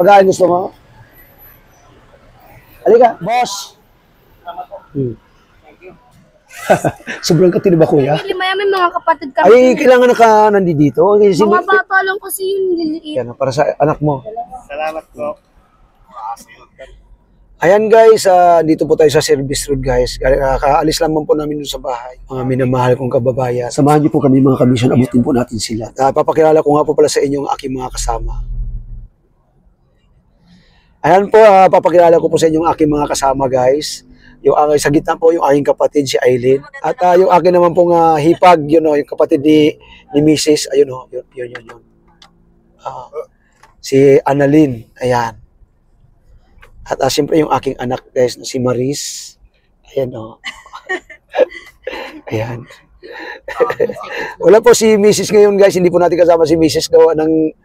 Pagkain gusto mo? Halika, boss. Sobrang katino ba, kuya? May mga kapatid kami. Ay, kailangan nandito. Mga bata lang kasi yun, liliit. Yan, para sa anak mo. Salamat po. Ayan guys, dito po tayo sa service road guys. Kakaalis lamang po namin dun sa bahay. Mga minamahal kong kababayan. Samahan niyo po kami mga kamisyon, abutin po natin sila. Papakilala ko nga po pala sa inyo ang aking mga kasama. Ayan po, papakilala ko po sa inyo ang aking mga kasama guys. Yung sa gitna po yung aking kapatid si Aileen. At yung akin naman pong hipag, yun o, yung kapatid ni Mrs. Ayun o, yun. Si Annalyn, ayan. At siyempre yung aking anak guys na si Maris. Ayan o. Ayan. Wala po si Mrs. ngayon guys, hindi po natin kasama si Mrs. gawa ng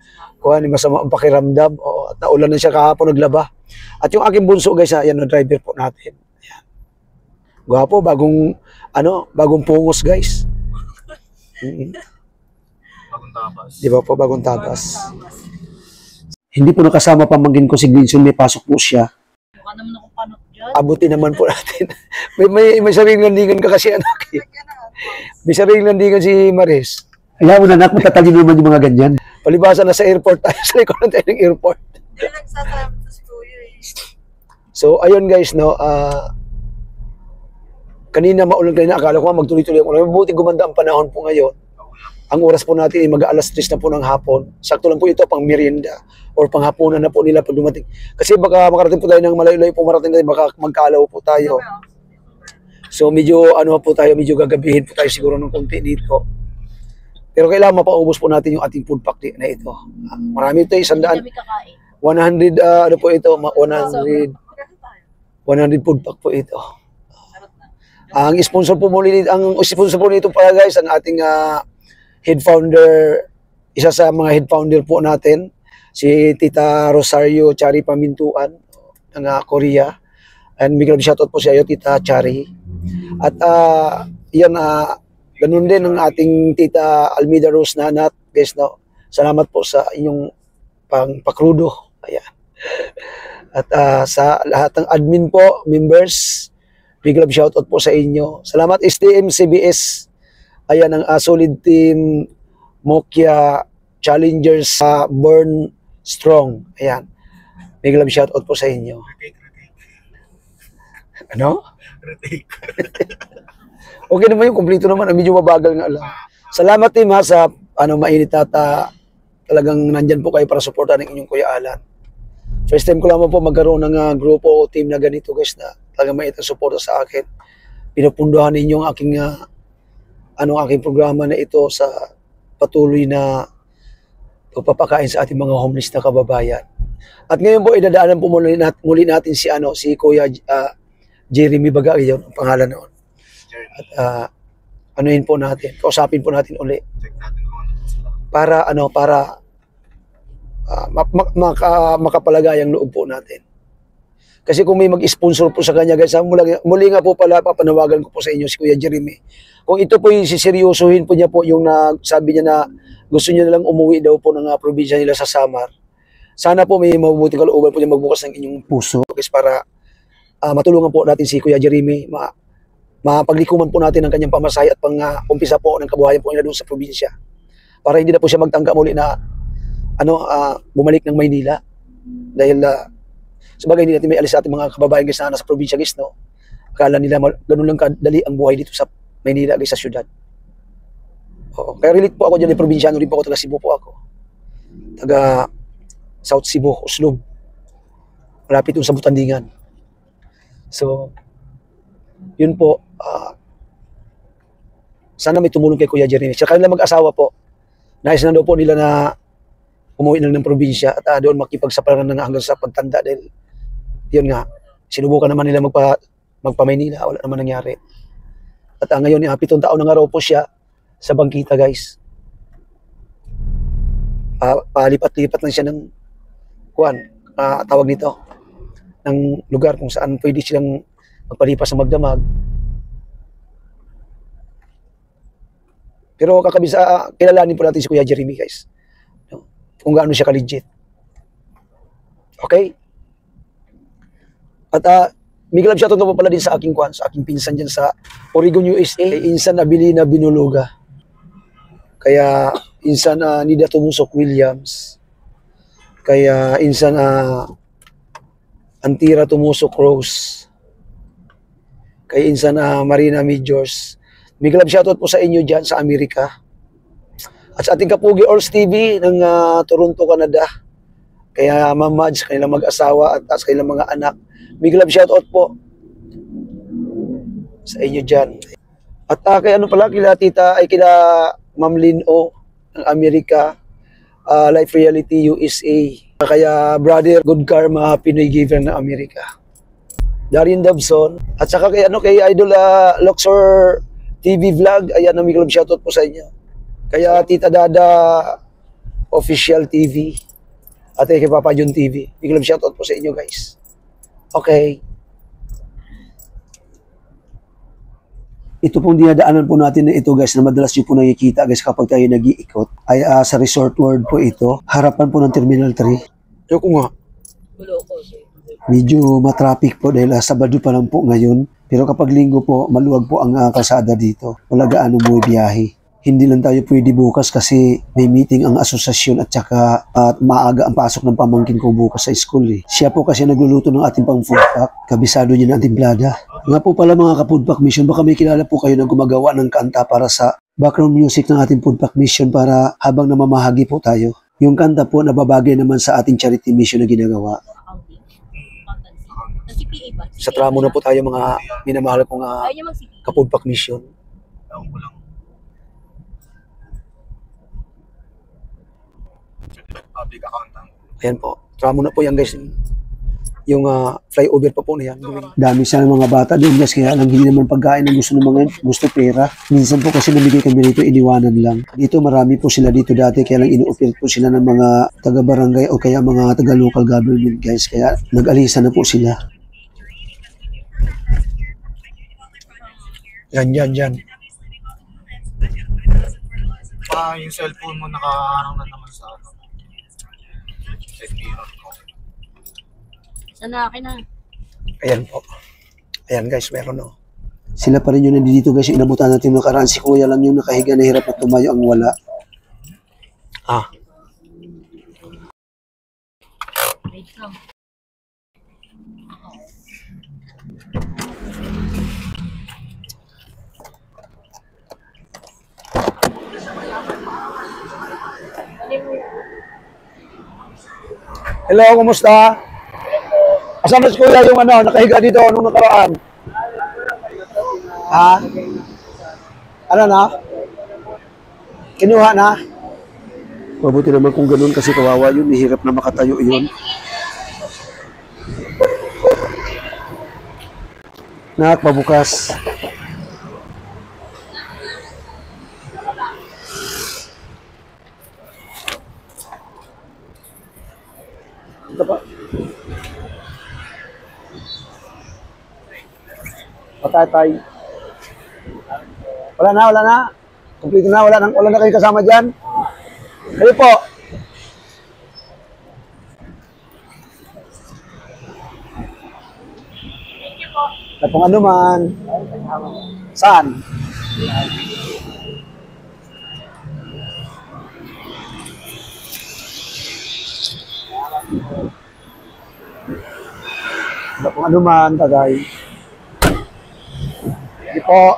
masama ang pakiramdam. O, at naulan na siya kahapon naglaba. At yung aking bunso guys, ayan o, driver po natin. Ayan. Gwapo, bagong pungos guys. Bagong tabas. Di ba po, bagong tabas. Hindi po nakasama pamangkin ko si Glinson, may pasok po siya. Baka naman ako panot dyan. Abutin naman po natin. may sariling landingan ka kasi anak. May sariling landingan si Maris. Ayaw mo na anak, matatalino naman yung mga ganyan. Palibasa na sa airport tayo, sa likuran tayo ng airport. Hindi nagsasama sa kuya eh. So, ayun guys, no, kanina maulan kayo na, akala ko magtuloy-tuloy ang ulan. Mabuti gumanda ang panahon po ngayon. Ang oras po natin ay mag-alas 3 na po ng hapon. Sakto lang po ito pang merienda or panghapunan na po nila pag dumating. Kasi baka makarating po tayo ng malayo-layo po marating tayo, baka magkalaw po tayo. So medyo po tayo, medyo gagabihin po tayo siguro ng konti dito. Pero kailangan mapaubos po natin yung ating food pack na ito. Marami ito, 100, 100 po ito, 100 food pack po ito. Ang sponsor po nito pala guys, ang ating head founder, isa sa mga head founder po natin, si Tita Rosario Chari Pamintuan ng Korea. And big shoutout po sa iyo, Tita Chari. At ganun din ang ating Tita Almida Rose Nanat, guys, no. Salamat po sa inyong pakrudo. Ayan. At sa lahat ng admin po, members, big love shoutout po sa inyo. Salamat STM CBS. Ayan ang solid team Mokia Challengers Burn Strong. Ayan. Big love shoutout po sa inyo. Ano? Okay naman yung kumpleto naman. Medyo mabagal nga lang. Salamat team ha sa mainit at talagang nandyan po kayo para supportan ng inyong Kuya Alan. First time ko lamang po magkaroon ng grupo o team na ganito guys na talagang mainit ang suporta sa akin. Pinupunduhan ninyo ang aking aking programa na ito sa patuloy na pagpapakain sa ating mga homeless na kababayan. At ngayon po idadaanan po muli natin si Kuya Jeremy Baga, yun ang pangalan noon. At anuhin po natin, kausapin po natin uli. Para makapalagay ang loob po natin. Kasi kung may mag-sponsor po sa kanya guys, muli nga po pala papanawagan ko po sa inyo si Kuya Jeremy. Kung ito po yung siseryosohin po niya po yung sabi niya na gusto niya na lang umuwi daw po ng probinsya nila sa Samar. Sana po may mabubuting kalooban po niya magbukas ng inyong puso guys para matulungan po natin si Kuya Jeremy, mapaglikuman po natin ang kanyang pamasahe at pang-umpisa po ng kabuhayan po nila doon sa probinsya. Para hindi na po siya magtangka muli na bumalik ng Maynila. Dahil sabagay hindi natin may alis sa ating mga kababayan guys na nasa probinsya guys, no? Akala nila ganun lang kadali ang buhay dito sa Maynila guys, sa syudad. Oo. Kaya relate po ako dyan, probinsyano rin po ako, taga Cebu po ako. Taga South Cebu, Uslob. Malapit dun sa Butandingan. So, yun po. Sana may tumulong kay Kuya Jeremy. Sa kanila mag-asawa po, nais na daw po nila na umuwi na ng probinsya at doon makipagsapalaran na hanggang sa pagtanda dahil yun nga, sinubukan naman nila magpa-Maynila, wala naman nangyari. At ngayon, 7 taon na nga raw po siya sa bangkita guys. Palipat-lipat lang siya ng tawag nito, ng lugar kung saan pwede silang magpalipas sa magdamag. Pero kilalanin po natin si Kuya Jeremy guys. Kung gaano siya ka-legit. Okay? At big love shoutout na po pala din sa aking pinsan dyan sa Oregon, USA, kay Insan Abilina Binuluga. Kaya Insan Nida Tumusok Williams. Kaya Insan Antira Tumusok Rose. Kay Insan Marina Majors. Big love shoutout po sa inyo dyan sa Amerika. At sa ating kapugi Ors TV ng Toronto, Canada. Kaya Ma'am Mads, kanilang mag-asawa at sa kanilang mga anak. Big love shoutout po sa inyo dyan. At kay ano pala, kila Ma'am Lynn O ng Amerika, Life Reality USA. Kaya Brother Good Karma, Pinoy Giver ng Amerika. Darian Dobson. At saka kay Idol Luxor TV Vlog, ayan, big love shoutout po sa inyo. Kaya Tita Dada Official TV at kay Papa John TV. Big love shoutout po sa inyo, guys. Okay. Ito pong dinadaanan po natin na ito, guys, na madalas nyo po nakikita, guys, kapag tayo nag-iikot, ay sa Resort World po ito. Harapan po ng Terminal 3. Ayoko nga. Medyo matraffic po dahil Sabado pa lang po ngayon. Pero kapag linggo po, maluwag po ang kalsada dito. Wala gaano mo biyahe. Hindi lang tayo pwede bukas kasi may meeting ang asosasyon at saka maaga ang pasok ng pamangkin ko bukas sa school eh. Siya po kasi nagluluto ng ating pang food pack. Kabisado niya ng ating blada. Nga po pala mga ka-food pack mission, baka may kilala po kayo na gumagawa ng kanta para sa background music ng ating food pack mission para habang namamahagi po tayo. Yung kanta po nababagay naman sa ating charity mission na ginagawa. Sa tramo na po tayo mga minamahal kong ka-food pack mission. Public accountant. Ayan po. Tramo na po yan, guys. Yung flyover pa po na yan. Dami sana mga bata doon, guys. Kaya lang hindi naman pagkain ng gusto ng mga gusto pera. Minsan po kasi namigay kami rito, iniwanan lang. Dito marami po sila dito dati. Kaya lang ino-operate po sila ng mga taga-barangay o kaya mga taga-local government, guys. Kaya nag-alisa na po sila. Yan. Yung cellphone mo nakaharang na naman sa side mirror ko. Sana akin na. Ayan po. Ayan, guys, meron o. Sila pa rin yung nandito, guys. Inabutan natin nakaraan. Si Kuya lang yung nakahiga na hirap at tumayo ang wala. Wait lang. Hello, kumusta? Asan na si Kuya yung nakahiga dito nung nakaraan? Ha? Ano na? Kinuha na? Mabuti naman kung ganun kasi kawawa yun. Hirap na makatayo yun. Nak, pabukas. Ito pa. Patay. Wala na. Kompleto na, wala na kayo kasama dyan. Kayo po. At kung ano man. Saan? At kung ano man, tagay. Hindi po.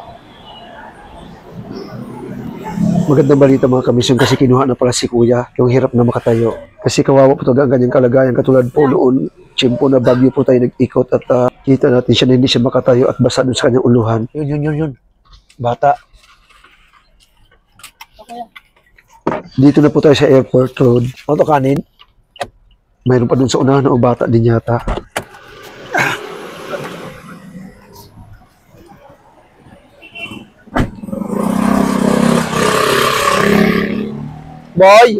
Magandang balita mga kamisyon kasi kinuha na pala si Kuya yung hirap na makatayo. Kasi kawawa po talaga ang ganyang kalagayan katulad po noon, tiyempo na bagyo po tayo nag-ikot at kita natin siya na hindi siya makatayo at basa dun sa kanyang uluhan. Yun. Bata. Dito na po tayo sa airport road. Ano kanin? Mayroon pa dun sa unahan na bata din yata. Boy,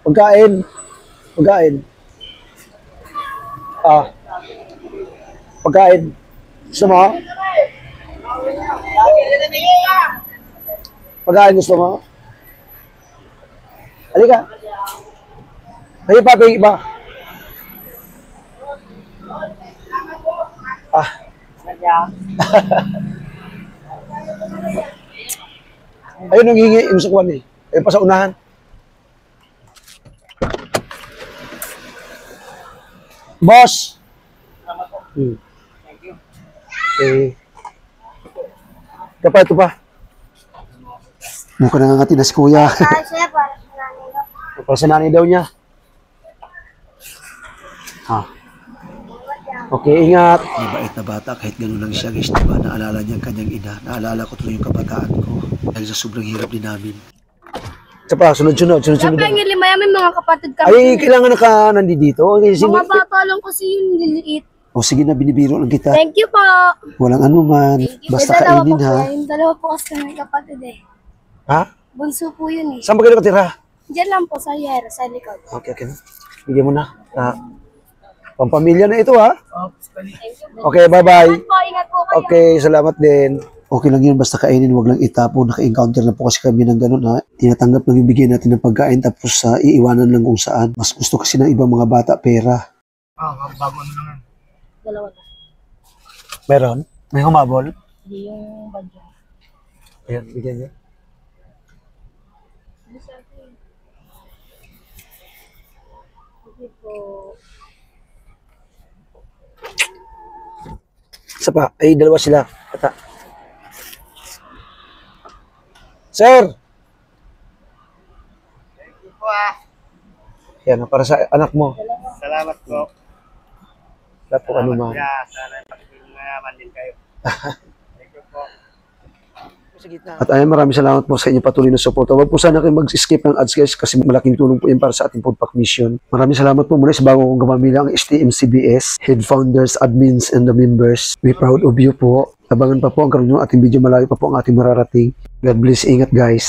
pagkain. Pagkain. Gusto mo? Pagkain gusto mo? Halika. Ayun pa, ba? Ah. Ayun, nanghingi yung sukwan eh. Ayun pa sa unahan. Boss! Thank you. Okay. Ito pa, ito pa. Mukha nangangati na si kuya. Siya para sa nanay ko. Para sa nanay daw niya. Ha. Okay, ingat. Mabait na bata, kahit gano'n lang siya, guys, diba? Naalala niya ang kanyang ina. Naalala ko tuloy yung kabataan ko. Dahil sa sobrang hirap din namin. Isa pa, sunod-sunod. Siyempre, ang Ilimaya, may mga kapatid kami. Ay, kailangan na ka nandito. Mga bata lang kasi yung liliit. O sige na, binibiro lang kita. Thank you po. Walang ano man. Basta kainin ha. Yung dalawa po kasi may kapatid eh. Ha? Bunso po yun eh. Saan ba kayo nakatira? Diyan lang po sa Yero, sa likod. Okay, okay. Bigyan mo na. Pampamilya na ito ha. Thank you. Okay, bye-bye. Ingat po kayo. Okay, salamat din. Okay lang yun, basta kainin, wag lang itapon. Naka-encounter na po kasi kami ng ganun ha. Tinatanggap lang yung bigyan natin ng pagkain tapos iiwanan lang kung saan. Mas gusto kasi ng ibang mga bata pera. Bago ano lang yan. Dalawa na. Meron? May humabol? Hindi yung badyo. Ayan, bigyan niya. Hindi po. Isa pa. Ay, dalawa sila. Ata. Sir! Thank you po ah. Yan, para sa anak mo. Salamat po. Wala po ano man. Sana mayaman din kayo. Thank you po. At ayan, maraming salamat po sa inyong patuloy na suporta. Huwag po sana kayo mag-skip ng ads guys kasi malaking tulong po yan para sa ating food pack mission. Maraming salamat po muna sa bago kong gamamila ang STMCBS, head founders, admins, and the members. We proud of you po. Abangan pa po ang karoon ng ating video, malayo pa po ang ating mararating. God bless, ingat guys.